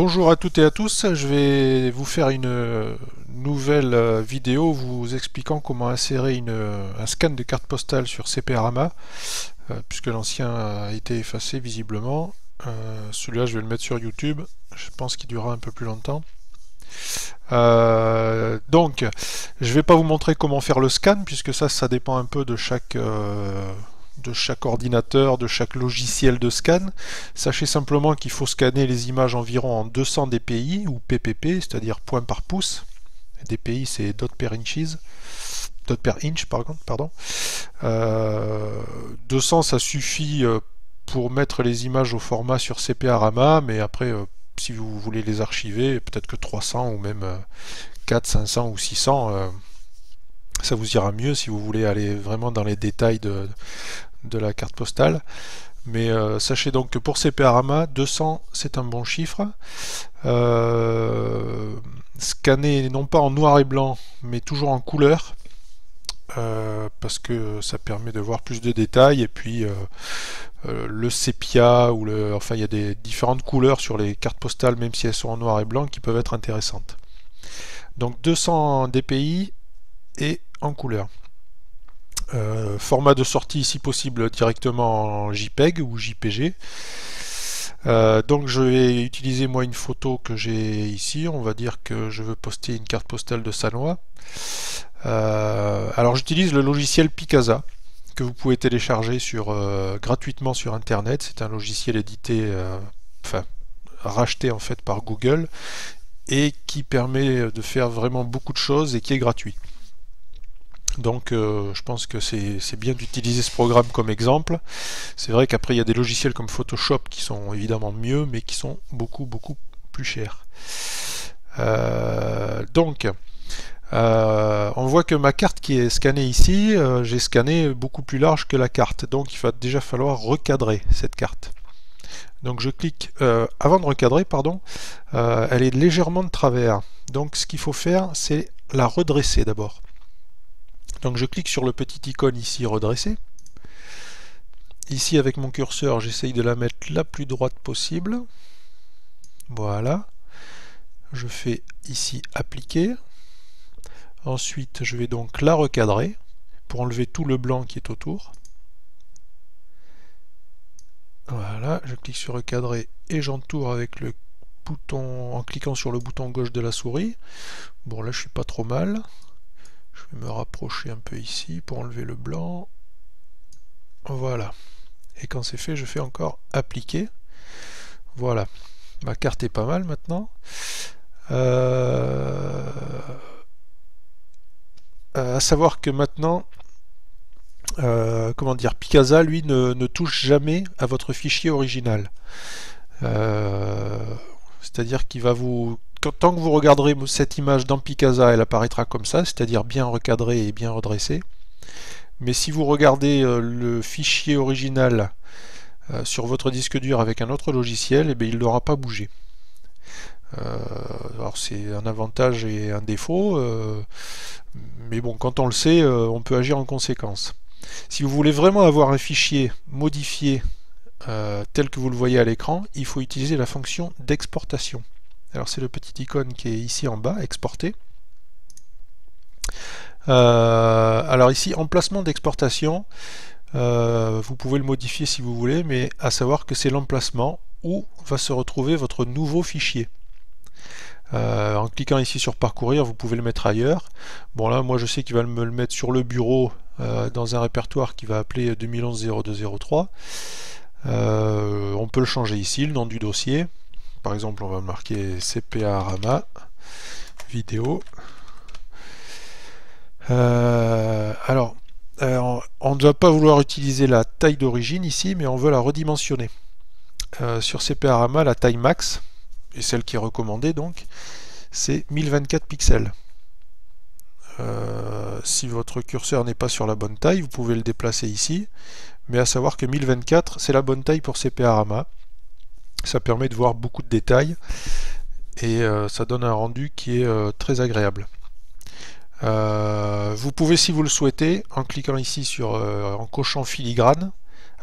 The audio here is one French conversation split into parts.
Bonjour à toutes et à tous, je vais vous faire une nouvelle vidéo vous expliquant comment insérer un scan de carte postale sur CPRAMA, puisque l'ancien a été effacé visiblement. Celui-là je vais le mettre sur YouTube, je pense qu'il durera un peu plus longtemps. Donc, je ne vais pas vous montrer comment faire le scan, puisque ça dépend un peu de chaque ordinateur, de chaque logiciel de scan. Sachez simplement qu'il faut scanner les images environ en 200 dpi ou ppp, c'est-à-dire point par pouce. Dpi c'est dot per inches. Dot per inch, pardon. 200 ça suffit pour mettre les images au format sur CPRAMA, mais après si vous voulez les archiver, peut-être que 300 ou même 4, 500 ou 600, ça vous ira mieux si vous voulez aller vraiment dans les détails de la carte postale. Mais sachez donc que pour CPRAMA, 200 c'est un bon chiffre. Scanner non pas en noir et blanc, mais toujours en couleur, parce que ça permet de voir plus de détails, et puis le sépia, enfin il y a des différentes couleurs sur les cartes postales, même si elles sont en noir et blanc, qui peuvent être intéressantes. Donc 200 dpi et en couleur. Format de sortie si possible directement en JPEG ou JPG. Donc je vais utiliser moi une photo que j'ai ici. On va dire que je veux poster une carte postale de Sannois. Alors j'utilise le logiciel Picasa que vous pouvez télécharger gratuitement sur internet. C'est un logiciel édité, enfin racheté en fait par Google, et qui permet de faire vraiment beaucoup de choses et qui est gratuit. Donc je pense que c'est bien d'utiliser ce programme comme exemple. C'est vrai qu'après il y a des logiciels comme Photoshop qui sont évidemment mieux, mais qui sont beaucoup plus chers. On voit que ma carte qui est scannée ici, j'ai scanné beaucoup plus large que la carte, donc il va déjà falloir recadrer cette carte. Donc je clique, avant de recadrer, pardon, elle est légèrement de travers, donc ce qu'il faut faire c'est la redresser d'abord. Donc je clique sur le petit icône ici, redresser. Ici avec mon curseur, j'essaye de la mettre la plus droite possible. Voilà. Je fais ici appliquer. Ensuite, je vais donc la recadrer pour enlever tout le blanc qui est autour. Voilà, je clique sur recadrer et j'entoure avec le bouton, en cliquant sur le bouton gauche de la souris. Bon, là je suis pas trop mal. Je vais me rapprocher un peu ici pour enlever le blanc. Voilà. Et quand c'est fait, je fais encore appliquer. Voilà. Ma carte est pas mal maintenant. À savoir que maintenant, comment dire, Picasa, lui, ne touche jamais à votre fichier original. C'est-à-dire qu'il va vous... Tant que vous regarderez cette image dans Picasa, elle apparaîtra comme ça, c'est-à-dire bien recadrée et bien redressée. Mais si vous regardez le fichier original sur votre disque dur avec un autre logiciel, eh bien, il n'aura pas bougé. Alors c'est un avantage et un défaut, mais bon, quand on le sait, on peut agir en conséquence. Si vous voulez vraiment avoir un fichier modifié tel que vous le voyez à l'écran, il faut utiliser la fonction d'exportation. Alors c'est le petit icône qui est ici en bas, exporter. Alors ici, emplacement d'exportation, vous pouvez le modifier si vous voulez, mais à savoir que c'est l'emplacement où va se retrouver votre nouveau fichier. En cliquant ici sur parcourir, vous pouvez le mettre ailleurs. Bon là, moi je sais qu'il va me le mettre sur le bureau dans un répertoire qui va appeler 2011-0203. On peut le changer ici, le nom du dossier. Par exemple, on va marquer CPRAMA vidéo. Alors, on ne doit pas vouloir utiliser la taille d'origine ici, mais on veut la redimensionner. Sur CPRAMA, la taille max, et celle qui est recommandée donc, c'est 1024 pixels. Si votre curseur n'est pas sur la bonne taille, vous pouvez le déplacer ici, mais à savoir que 1024 c'est la bonne taille pour CPRAMA. Ça permet de voir beaucoup de détails et ça donne un rendu qui est très agréable. Vous pouvez, si vous le souhaitez, en cliquant ici en cochant filigrane,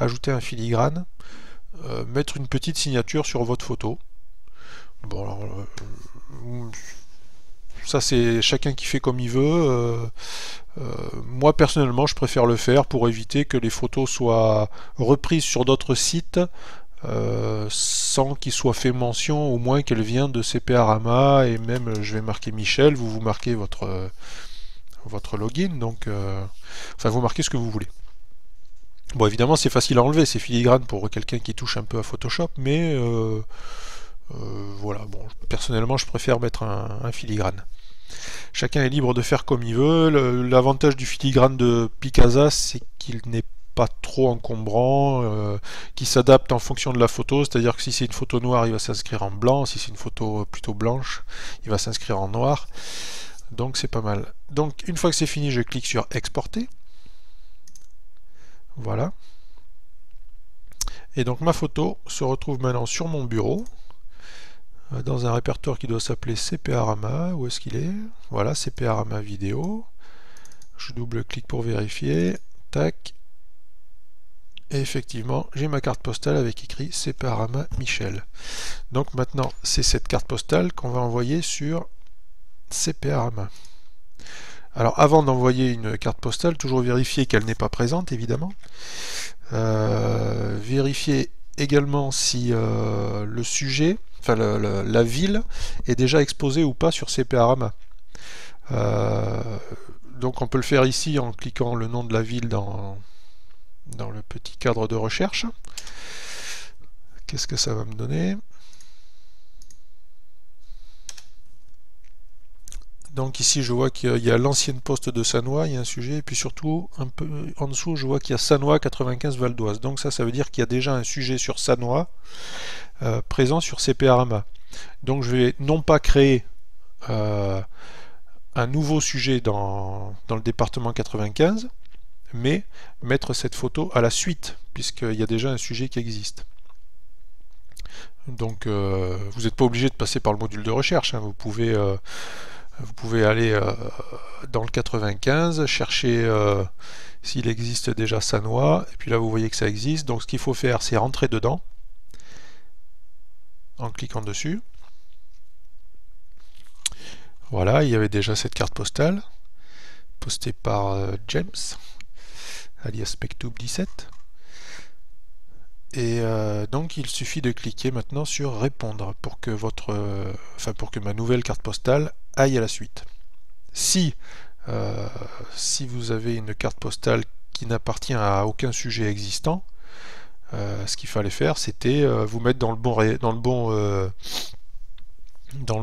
ajouter un filigrane, mettre une petite signature sur votre photo. Bon, alors, ça c'est chacun qui fait comme il veut. Moi personnellement je préfère le faire pour éviter que les photos soient reprises sur d'autres sites sans qu'il soit fait mention au moins qu'elle vient de CPA-Rama, et même je vais marquer Michel, vous marquez votre login, donc enfin vous marquez ce que vous voulez. Bon, évidemment c'est facile à enlever, c'est filigrane pour quelqu'un qui touche un peu à Photoshop, mais voilà, bon, personnellement je préfère mettre un filigrane. Chacun est libre de faire comme il veut. L'avantage du filigrane de Picasa, c'est qu'il n'est pas trop encombrant, qui s'adapte en fonction de la photo, c'est-à-dire que si c'est une photo noire, il va s'inscrire en blanc, si c'est une photo plutôt blanche, il va s'inscrire en noir. Donc c'est pas mal. Donc une fois que c'est fini, je clique sur exporter. Voilà. Et donc ma photo se retrouve maintenant sur mon bureau, dans un répertoire qui doit s'appeler CPA-Rama. Où est-ce qu'il est? Voilà, CPA-Rama vidéo. Je double-clique pour vérifier. Tac. Et effectivement, j'ai ma carte postale avec écrit CPA-Rama Michel. Donc maintenant, c'est cette carte postale qu'on va envoyer sur CPA-Rama. Alors avant d'envoyer une carte postale, toujours vérifier qu'elle n'est pas présente, évidemment. Vérifier également si le sujet, enfin la ville, est déjà exposée ou pas sur CPA-Rama. Donc on peut le faire ici en cliquant le nom de la ville dans le petit cadre de recherche. Qu'est-ce que ça va me donner? Donc ici je vois qu'il y a l'ancienne poste de Sannois, il y a un sujet, et puis surtout un peu en dessous je vois qu'il y a Sannois 95 Val d'Oise. Donc ça veut dire qu'il y a déjà un sujet sur Sannois présent sur CPA-Rama. Donc je vais non pas créer un nouveau sujet dans le département 95, mais mettre cette photo à la suite, puisqu'il y a déjà un sujet qui existe. Donc vous n'êtes pas obligé de passer par le module de recherche, hein. Vous pouvez aller dans le 95, chercher s'il existe déjà Sannois, et puis là vous voyez que ça existe. Donc ce qu'il faut faire, c'est rentrer dedans en cliquant dessus. Voilà, il y avait déjà cette carte postale postée par James, alias Mektoub17. Et donc il suffit de cliquer maintenant sur répondre pour que pour que ma nouvelle carte postale aille à la suite. Si vous avez une carte postale qui n'appartient à aucun sujet existant, ce qu'il fallait faire, c'était vous mettre dans le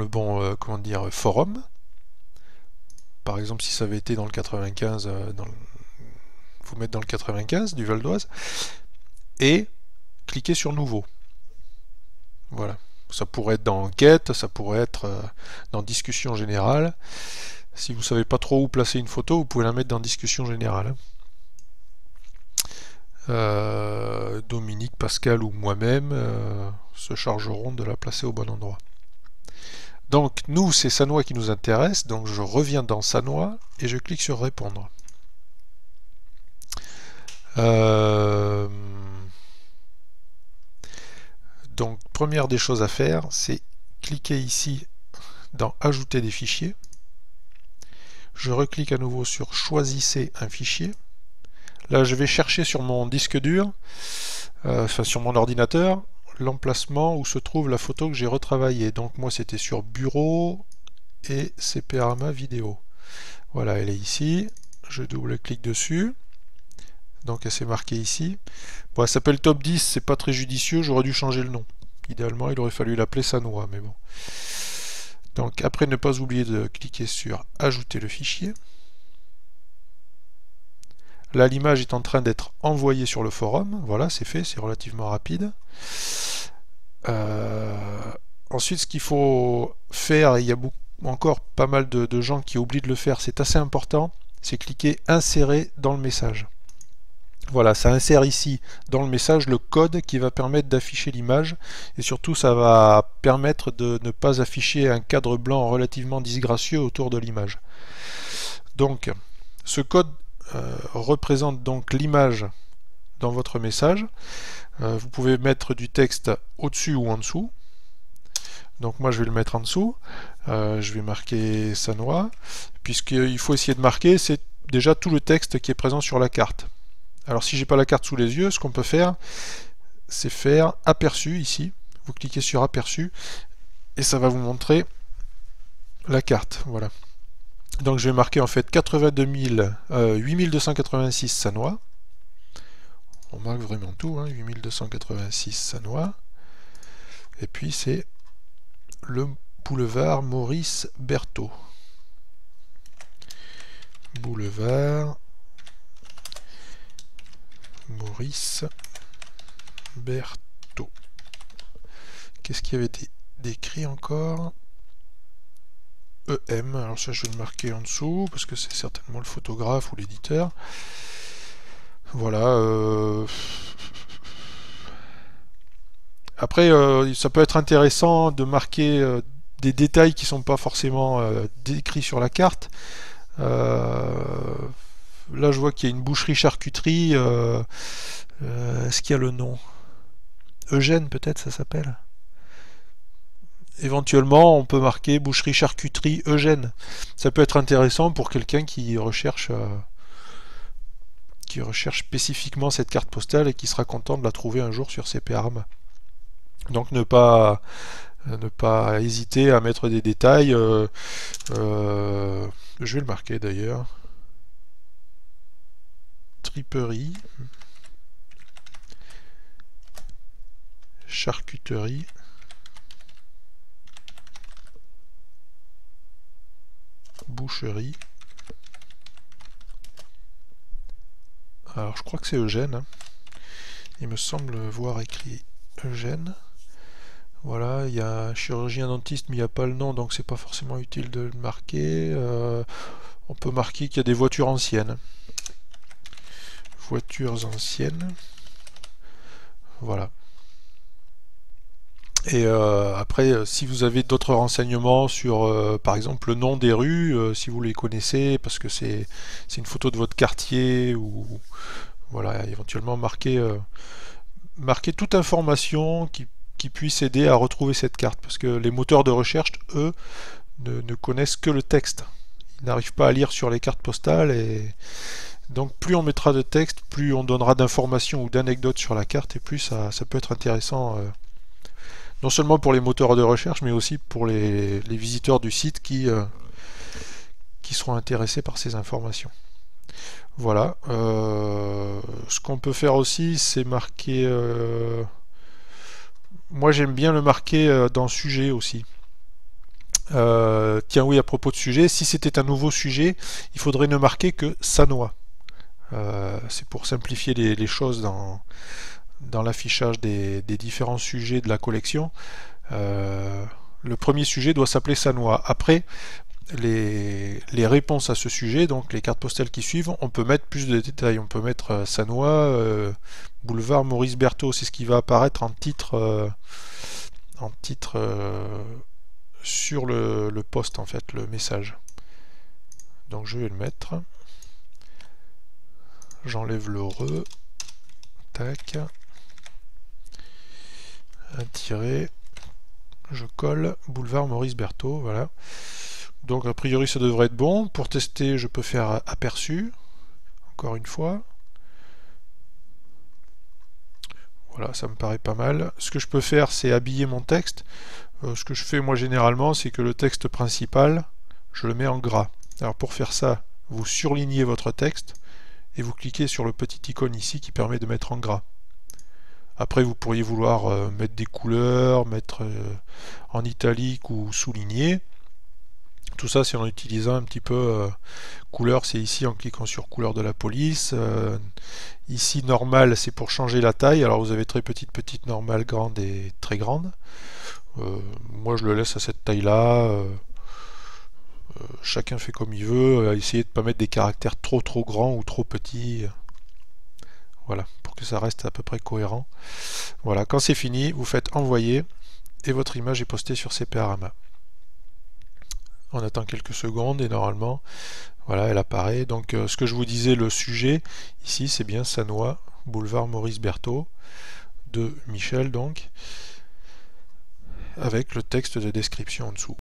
bon forum. Par exemple, si ça avait été dans le 95, vous mettre dans le 95 du Val d'Oise et cliquez sur nouveau. Voilà. Ça pourrait être dans enquête, ça pourrait être dans discussion générale. Si vous ne savez pas trop où placer une photo, vous pouvez la mettre dans discussion générale. Dominique, Pascal ou moi-même se chargeront de la placer au bon endroit. Donc nous, c'est Sannois qui nous intéresse, donc je reviens dans Sannois et je clique sur répondre. Donc première des choses à faire, c'est cliquer ici dans ajouter des fichiers. Je reclique à nouveau sur choisissez un fichier. Là je vais chercher sur mon disque dur, sur mon ordinateur, l'emplacement où se trouve la photo que j'ai retravaillée. Donc moi c'était sur bureau et CPA-Rama vidéo. Voilà, elle est ici. Je double-clique dessus. Donc elle s'est marquée ici. Bon, elle s'appelle Top 10, c'est pas très judicieux, j'aurais dû changer le nom. Idéalement, il aurait fallu l'appeler Sannois, mais bon. Donc après, ne pas oublier de cliquer sur ajouter le fichier. Là, l'image est en train d'être envoyée sur le forum. Voilà, c'est fait, c'est relativement rapide. Ensuite, ce qu'il faut faire, et il y a encore pas mal de gens qui oublient de le faire, c'est assez important, c'est cliquer insérer dans le message. Voilà, ça insère ici dans le message le code qui va permettre d'afficher l'image, et surtout ça va permettre de ne pas afficher un cadre blanc relativement disgracieux autour de l'image. Donc ce code représente donc l'image dans votre message. Vous pouvez mettre du texte au-dessus ou en dessous. Donc moi je vais le mettre en dessous, je vais marquer Sannois, puisqu'il faut essayer de marquer, c'est déjà tout le texte qui est présent sur la carte. Alors si j'ai pas la carte sous les yeux, ce qu'on peut faire, c'est faire aperçu ici, vous cliquez sur aperçu, et ça va vous montrer la carte, voilà. Donc je vais marquer en fait 8286 Sannois. On marque vraiment tout, hein, 8286 Sannois. Et puis c'est le boulevard Maurice Berthaud. Boulevard Maurice Berthaud. Qu'est-ce qu'il y avait décrit encore? EM, alors ça je vais le marquer en dessous parce que c'est certainement le photographe ou l'éditeur. Voilà. Après, ça peut être intéressant de marquer des détails qui ne sont pas forcément décrits sur la carte. Là je vois qu'il y a une boucherie-charcuterie. Est-ce qu'il y a le nom? Eugène peut-être ça s'appelle? Éventuellement, on peut marquer boucherie-charcuterie Eugène. Ça peut être intéressant pour quelqu'un qui recherche spécifiquement cette carte postale et qui sera content de la trouver un jour sur CPArama. Donc ne pas hésiter à mettre des détails. Je vais le marquer d'ailleurs. Triperie, charcuterie, boucherie. Alors je crois que c'est Eugène. Il me semble voir écrit Eugène. Voilà, il y a un chirurgien dentiste, mais il n'y a pas le nom, donc c'est pas forcément utile de le marquer. On peut marquer qu'il y a des voitures anciennes. Voitures anciennes. Voilà. Et après, si vous avez d'autres renseignements sur, par exemple, le nom des rues, si vous les connaissez, parce que c'est une photo de votre quartier, ou voilà, éventuellement marquer toute information qui puisse aider à retrouver cette carte, parce que les moteurs de recherche, eux, ne connaissent que le texte. Ils n'arrivent pas à lire sur les cartes postales, et donc plus on mettra de texte, plus on donnera d'informations ou d'anecdotes sur la carte, et plus ça peut être intéressant, non seulement pour les moteurs de recherche, mais aussi pour les visiteurs du site qui seront intéressés par ces informations. Voilà. Ce qu'on peut faire aussi, c'est marquer... moi j'aime bien le marquer dans sujet aussi. Tiens oui, à propos de sujet, si c'était un nouveau sujet, il faudrait ne marquer que Sannois. C'est pour simplifier les choses dans l'affichage des différents sujets de la collection. Le premier sujet doit s'appeler Sannois. Après, les réponses à ce sujet, donc les cartes postales qui suivent, on peut mettre plus de détails. On peut mettre Sannois, boulevard Maurice Berthaud, c'est ce qui va apparaître en titre sur le post, en fait, le message. Donc je vais le mettre. J'enlève le re. Tac. Un tiret. Je colle boulevard Maurice Berthaud, voilà. Donc a priori ça devrait être bon. Pour tester, je peux faire aperçu, encore une fois. Voilà, ça me paraît pas mal. Ce que je peux faire, c'est habiller mon texte. Ce que je fais moi généralement, c'est que le texte principal, je le mets en gras. Alors pour faire ça, vous surlignez votre texte et vous cliquez sur le petit icône ici qui permet de mettre en gras. Après, vous pourriez vouloir mettre des couleurs, mettre en italique ou souligner. Tout ça, c'est en utilisant un petit peu couleur, c'est ici en cliquant sur couleur de la police. Ici, normal, c'est pour changer la taille. Alors, vous avez très petite, petite, normale, grande et très grande. Moi, je le laisse à cette taille-là. Chacun fait comme il veut. Essayez de ne pas mettre des caractères trop grands ou trop petits. Voilà, pour que ça reste à peu près cohérent. Voilà, quand c'est fini, vous faites envoyer et votre image est postée sur CPArama. On attend quelques secondes et normalement, voilà, elle apparaît. Donc ce que je vous disais, le sujet, ici, c'est bien Sannois, boulevard Maurice Berthaud, de Michel donc. avec le texte de description en dessous.